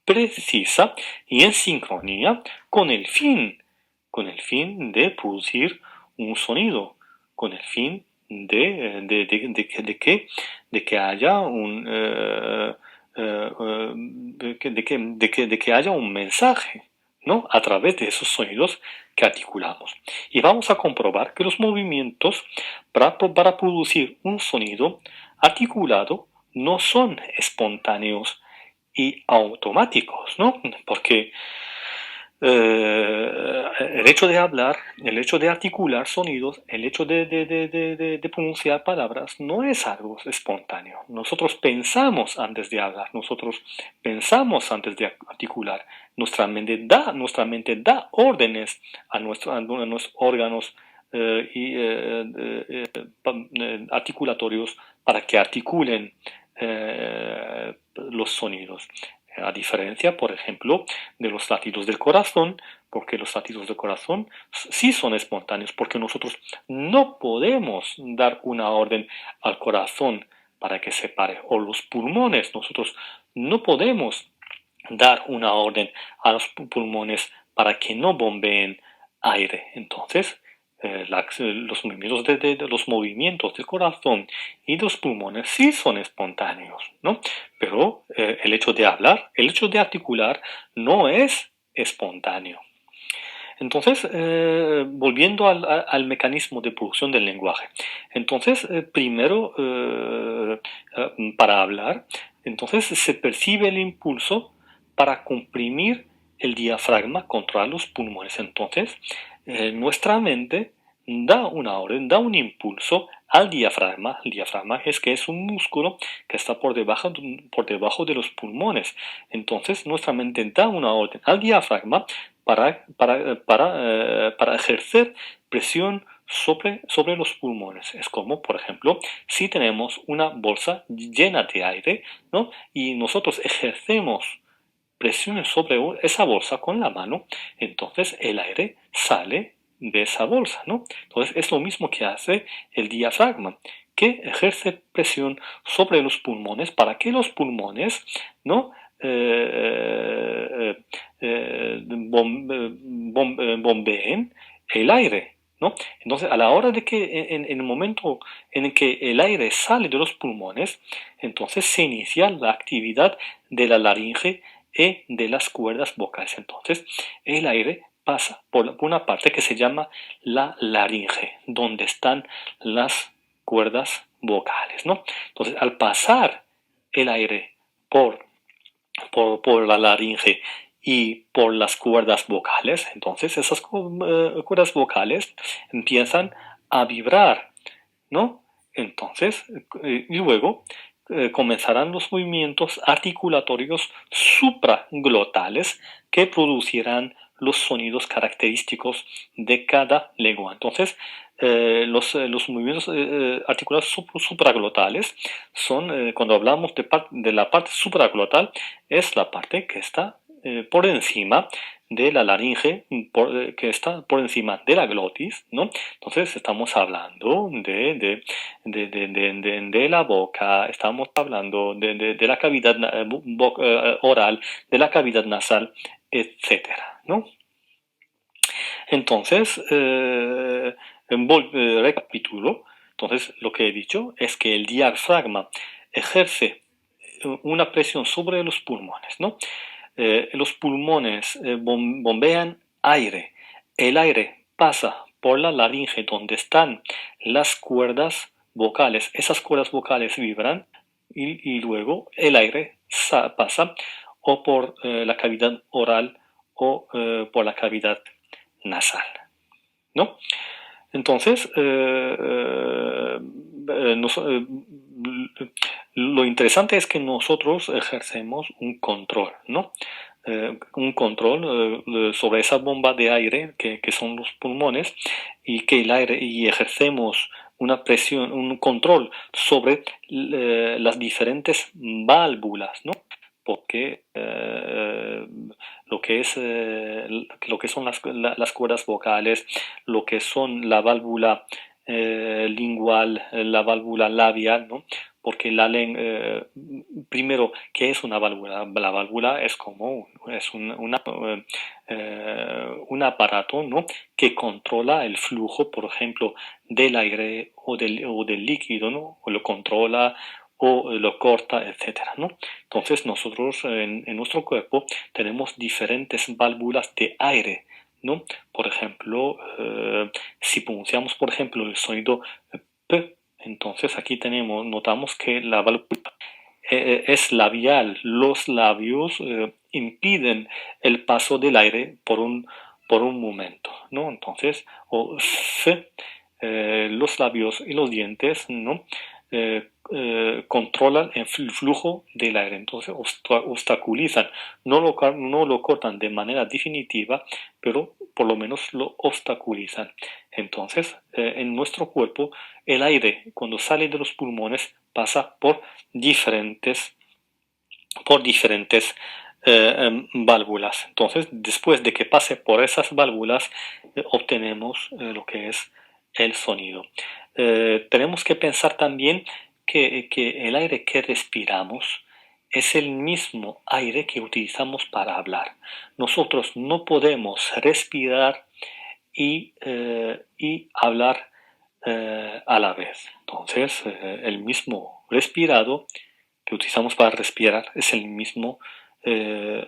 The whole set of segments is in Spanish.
precisa y en sincronía con el fin de producir un sonido, con el fin de que haya de que haya un mensaje, ¿no? A través de esos sonidos que articulamos. Y vamos a comprobar que los movimientos para producir un sonido articulado no son espontáneos y automáticos, ¿no? Porque el hecho de hablar, el hecho de articular sonidos, el hecho de pronunciar palabras no es algo espontáneo. Nosotros pensamos antes de hablar, nosotros pensamos antes de articular. Nuestra mente da órdenes a nuestros órganos articulatorios para que articulen los sonidos. A diferencia, por ejemplo, de los latidos del corazón, porque los latidos del corazón sí son espontáneos, porque nosotros no podemos dar una orden al corazón para que se pare, o los pulmones, nosotros no podemos dar una orden a los pulmones para que no bombeen aire. Entonces, los movimientos del corazón y de los pulmones sí son espontáneos, ¿no? Pero el hecho de hablar, el hecho de articular no es espontáneo. Entonces, volviendo al mecanismo de producción del lenguaje. Entonces, primero, para hablar, entonces se percibe el impulso para comprimir el diafragma contra los pulmones. Entonces, nuestra mente da una orden, da un impulso al diafragma. El diafragma es un músculo que está por debajo de los pulmones. Entonces, nuestra mente da una orden al diafragma para ejercer presión sobre los pulmones. Es como, por ejemplo, si tenemos una bolsa llena de aire, ¿no? Y nosotros ejercemos presión sobre esa bolsa con la mano, entonces el aire sale de esa bolsa, ¿no? Entonces es lo mismo que hace el diafragma, que ejerce presión sobre los pulmones para que los pulmones, ¿no? Bombeen el aire, ¿no? Entonces, a la hora de que, en el momento en que el aire sale de los pulmones, entonces se inicia la actividad de la laringe y de las cuerdas vocales. Entonces, el aire pasa por una parte que se llama la laringe, donde están las cuerdas vocales, ¿no? Entonces, al pasar el aire por la laringe y por las cuerdas vocales, entonces esas cuerdas vocales empiezan a vibrar, ¿no? Entonces, y luego comenzarán los movimientos articulatorios supraglotales que producirán los sonidos característicos de cada lengua. Entonces, los movimientos articulados supraglotales son, cuando hablamos de la parte supraglotal, es la parte que está por encima de la laringe, que está por encima de la glotis, ¿no? Entonces estamos hablando de la boca, estamos hablando de la cavidad oral, de la cavidad nasal, etcétera, ¿no? Entonces, recapitulo. Entonces, lo que he dicho es que el diafragma ejerce una presión sobre los pulmones, ¿no? Los pulmones bombean aire. El aire pasa por la laringe donde están las cuerdas vocales. Esas cuerdas vocales vibran y luego el aire pasa o por la cavidad oral o por la cavidad nasal, ¿no? Entonces, lo interesante es que nosotros ejercemos un control, ¿no? Un control sobre esa bomba de aire que son los pulmones y que el aire y ejercemos una presión, un control sobre las diferentes válvulas, ¿no? Porque lo que son las cuerdas vocales, lo que son la válvula lingual, la válvula labial, ¿no? Porque primero, ¿qué es una válvula? La válvula es como un aparato, ¿no? Que controla el flujo, por ejemplo, del aire o del líquido, ¿no? O lo controla o lo corta, etcétera, ¿no? Entonces nosotros en nuestro cuerpo tenemos diferentes válvulas de aire, ¿no? Por ejemplo, si pronunciamos, por ejemplo, el sonido P, entonces aquí notamos que la válvula es labial. Los labios impiden el paso del aire por un momento, ¿no? Entonces, o F, los labios y los dientes, ¿no? Controlan el flujo del aire, entonces obstaculizan, no lo cortan de manera definitiva, pero por lo menos lo obstaculizan. Entonces, en nuestro cuerpo, el aire cuando sale de los pulmones pasa por diferentes válvulas. Entonces, después de que pase por esas válvulas, obtenemos lo que es el sonido. Tenemos que pensar también que el aire que respiramos es el mismo aire que utilizamos para hablar. Nosotros no podemos respirar y hablar a la vez. Entonces, el mismo respirado que utilizamos para respirar es el mismo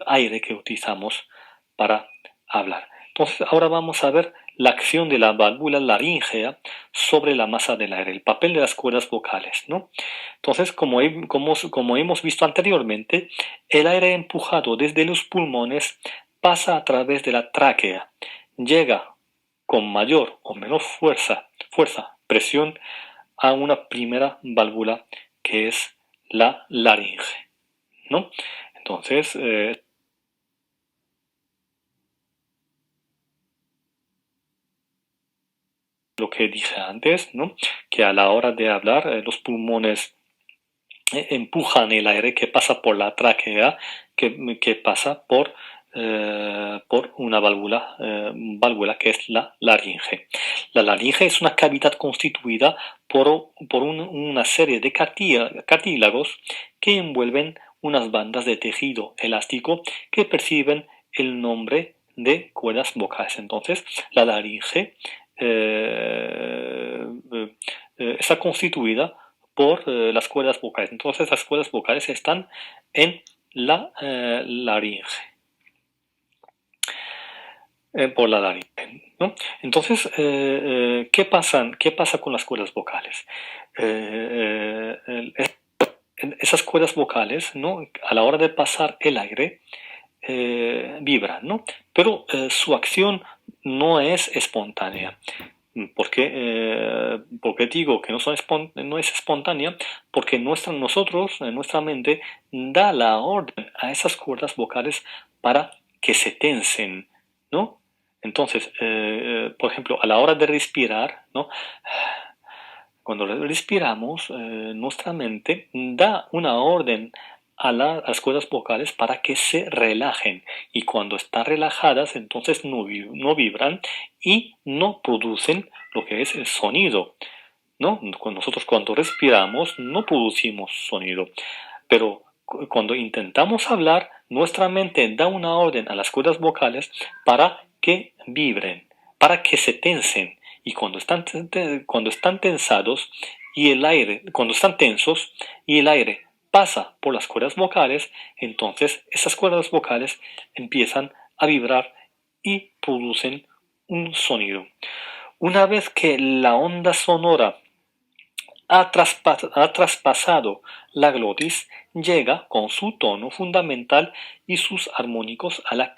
aire que utilizamos para hablar. Entonces, ahora vamos a ver la acción de la válvula laríngea sobre la masa del aire, el papel de las cuerdas vocales, ¿no? Entonces, como hemos visto anteriormente, el aire empujado desde los pulmones pasa a través de la tráquea, llega con mayor o menor presión a una primera válvula que es la laringe, ¿no? Entonces, lo que dije antes, ¿no? Que a la hora de hablar, los pulmones empujan el aire que pasa por la tráquea, que pasa por una válvula que es la laringe. La laringe es una cavidad constituida por una serie de cartílagos que envuelven unas bandas de tejido elástico que perciben el nombre de cuerdas vocales. Entonces, la laringe está constituida por las cuerdas vocales. Entonces, las cuerdas vocales están en la laringe. Por la laringe, ¿no? Entonces, ¿qué pasa con las cuerdas vocales? Esas cuerdas vocales, ¿no? A la hora de pasar el aire, vibran, ¿no? Pero su acción no es espontánea. ¿Por qué digo que no es espontánea? Porque nuestra mente, da la orden a esas cuerdas vocales para que se tensen, ¿no? Entonces, por ejemplo, a la hora de respirar, ¿no? Cuando respiramos, nuestra mente da una orden a las cuerdas vocales para que se relajen, y cuando están relajadas entonces no vibran y no producen lo que es el sonido, ¿no? Nosotros cuando respiramos no producimos sonido, pero cuando intentamos hablar, nuestra mente da una orden a las cuerdas vocales para que vibren, para que se tensen, y cuando están tensados cuando están tensos y el aire pasa por las cuerdas vocales, entonces esas cuerdas vocales empiezan a vibrar y producen un sonido. Una vez que la onda sonora ha traspasado la glotis, llega con su tono fundamental y sus armónicos a las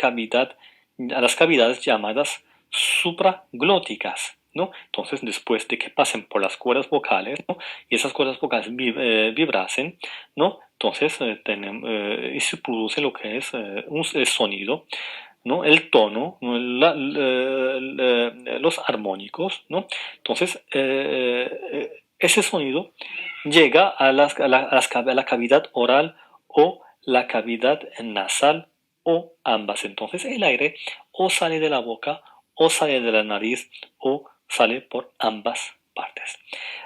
cavidades llamadas supraglóticas, ¿no? Entonces, después de que pasen por las cuerdas vocales, ¿no? Y esas cuerdas vocales vibrasen, ¿no? Entonces, y se produce lo que es un sonido, ¿no? El tono, ¿no? Los armónicos, ¿no? Entonces, ese sonido llega a la cavidad oral o la cavidad nasal, o ambas. Entonces, el aire o sale de la boca o sale de la nariz o sale por ambas partes.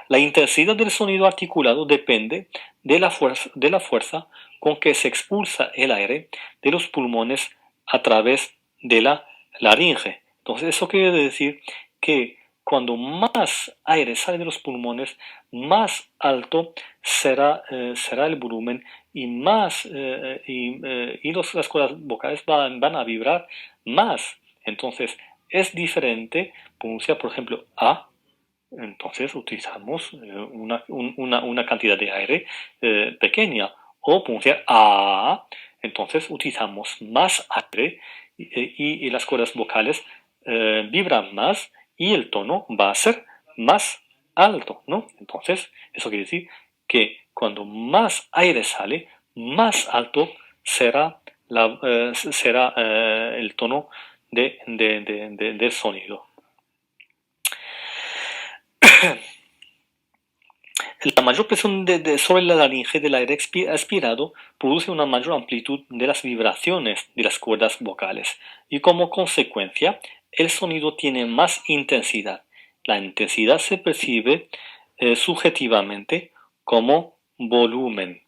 La intensidad del sonido articulado depende de la fuerza con que se expulsa el aire de los pulmones a través de la laringe. Entonces, eso quiere decir que cuando más aire sale de los pulmones, más alto será el volumen y las cuerdas vocales van a vibrar más. Entonces, es diferente pronunciar, por ejemplo, A. Entonces utilizamos una cantidad de aire pequeña. O pronunciar A. Entonces utilizamos más aire y las cuerdas vocales vibran más y el tono va a ser más alto, ¿no? Entonces, eso quiere decir que cuando más aire sale, más alto será el tono del sonido. La mayor presión sobre la laringe del aire aspirado produce una mayor amplitud de las vibraciones de las cuerdas vocales y como consecuencia el sonido tiene más intensidad. La intensidad se percibe subjetivamente como volumen.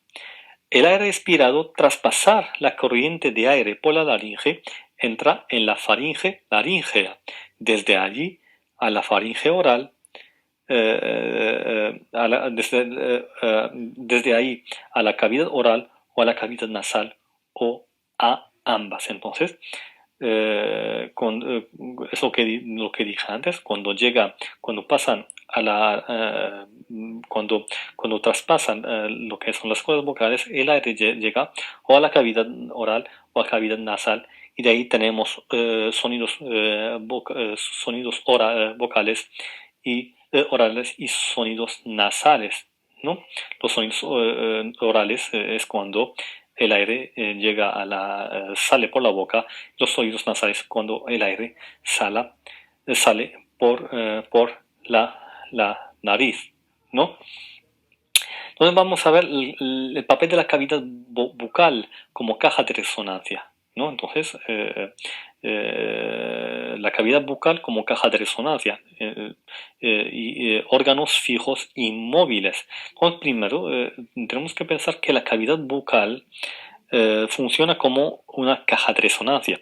El aire expirado, tras pasar la corriente de aire por la laringe, entra en la faringe laríngea. Desde allí a la faringe oral, desde ahí a la cavidad oral o a la cavidad nasal o a ambas. Entonces, es lo que dije antes, cuando pasan a cuando traspasan lo que son las cuerdas vocales, el aire llega o a la cavidad oral o a la cavidad nasal y de ahí tenemos sonidos vocales y orales y sonidos nasales, ¿no? Los sonidos orales es cuando el aire sale por la boca, los sonidos nasales cuando el aire sale por la nariz, ¿no? Entonces vamos a ver el papel de la cavidad bucal como caja de resonancia, ¿no? Entonces, la cavidad bucal como caja de resonancia y órganos fijos inmóviles. Entonces, primero, tenemos que pensar que la cavidad bucal funciona como una caja de resonancia.